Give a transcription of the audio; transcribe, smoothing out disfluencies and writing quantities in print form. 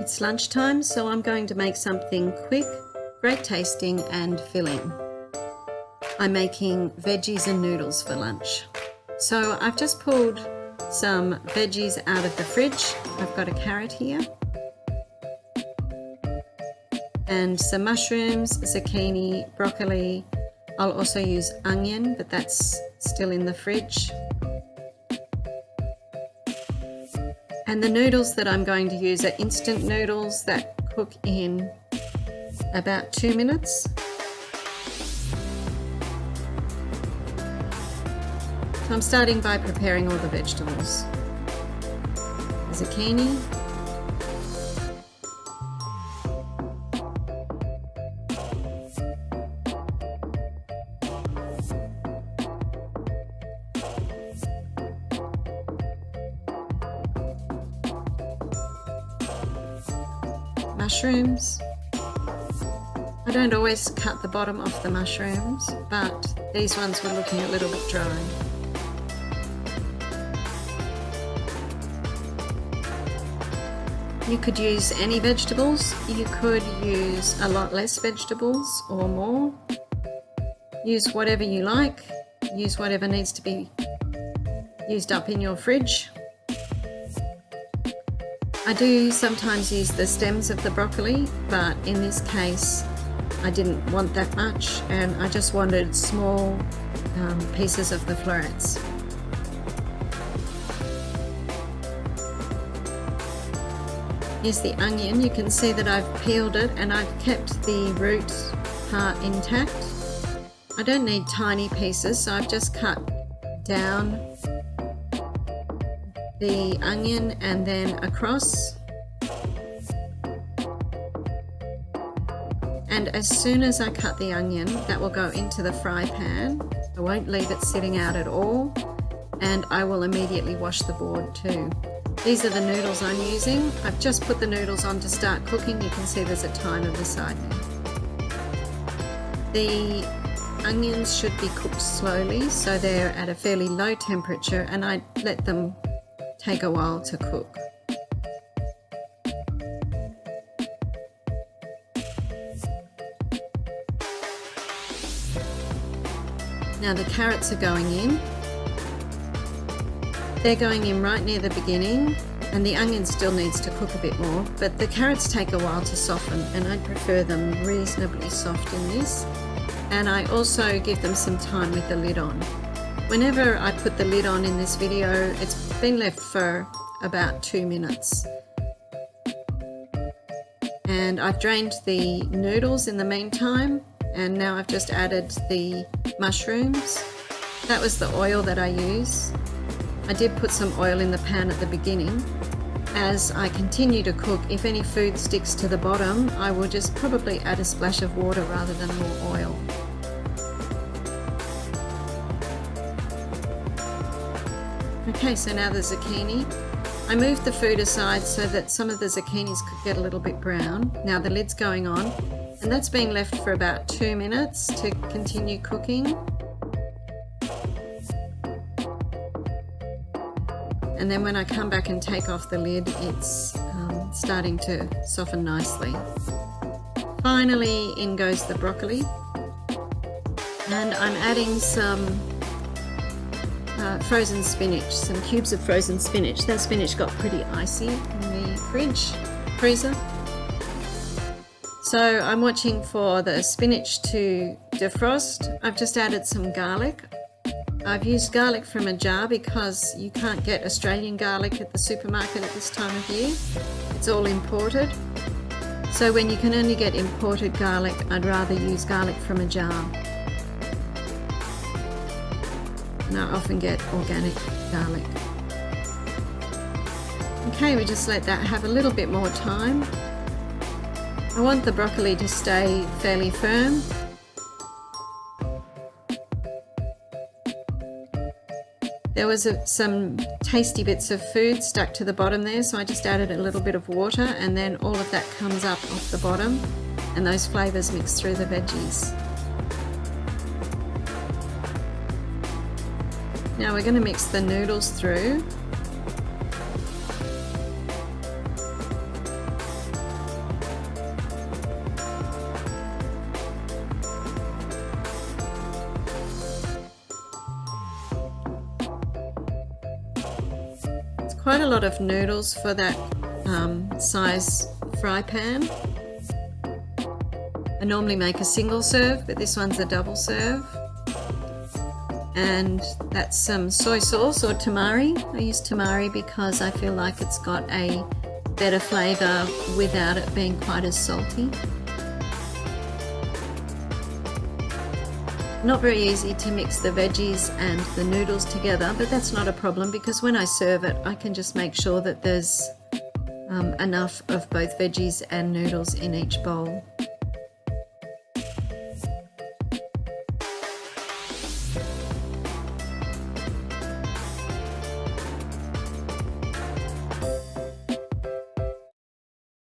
It's lunchtime, so I'm going to make something quick, great tasting and filling. I'm making veggies and noodles for lunch. So I've just pulled some veggies out of the fridge. I've got a carrot here and some mushrooms, zucchini, broccoli. I'll also use onion, but that's still in the fridge. And the noodles that I'm going to use are instant noodles that cook in about 2 minutes. So I'm starting by preparing all the vegetables. Zucchini, mushrooms. I don't always cut the bottom off the mushrooms, but these ones were looking a little bit dry. You could use any vegetables. You could use a lot less vegetables or more. Use whatever you like. Use whatever needs to be used up in your fridge. I do sometimes use the stems of the broccoli, but in this case I didn't want that much and I just wanted small pieces of the florets. Here's the onion. You can see that I've peeled it and I've kept the root part intact. I don't need tiny pieces, so I've just cut down the onion and then across. And as soon as I cut the onion, that will go into the fry pan. I won't leave it sitting out at all, and I will immediately wash the board too. These are the noodles I'm using. I've just put the noodles on to start cooking. You can see there's a timer beside me. The onions should be cooked slowly, so they're at a fairly low temperature, and I let them take a while to cook. Now the carrots are going in. They're going in right near the beginning, and the onion still needs to cook a bit more, but the carrots take a while to soften, and I prefer them reasonably soft in this. And I also give them some time with the lid on. Whenever I put the lid on in this video, it's been left for about 2 minutes. And I've drained the noodles in the meantime, and now I've just added the mushrooms. That was the oil that I use. I did put some oil in the pan at the beginning. As I continue to cook, if any food sticks to the bottom, I will just probably add a splash of water rather than more oil. Okay, so now the zucchini. I moved the food aside so that some of the zucchinis could get a little bit brown. Now the lid's going on, and that's being left for about 2 minutes to continue cooking. And then when I come back and take off the lid, it's starting to soften nicely. Finally, in goes the broccoli. And I'm adding some frozen spinach, some cubes of frozen spinach. That spinach got pretty icy in the freezer. So I'm watching for the spinach to defrost. I've just added some garlic. I've used garlic from a jar because you can't get Australian garlic at the supermarket at this time of year. It's all imported. So when you can only get imported garlic, I'd rather use garlic from a jar. And I often get organic garlic. Okay, we just let that have a little bit more time. I want the broccoli to stay fairly firm. There was some tasty bits of food stuck to the bottom there, so I just added a little bit of water, and then all of that comes up off the bottom and those flavours mix through the veggies. Now we're going to mix the noodles through. quite a lot of noodles for that size fry pan. I normally make a single serve, but this one's a double serve. And that's some soy sauce or tamari. I use tamari because I feel like it's got a better flavour without it being quite as salty. Not very easy to mix the veggies and the noodles together, but that's not a problem because when I serve it, I can just make sure that there's enough of both veggies and noodles in each bowl.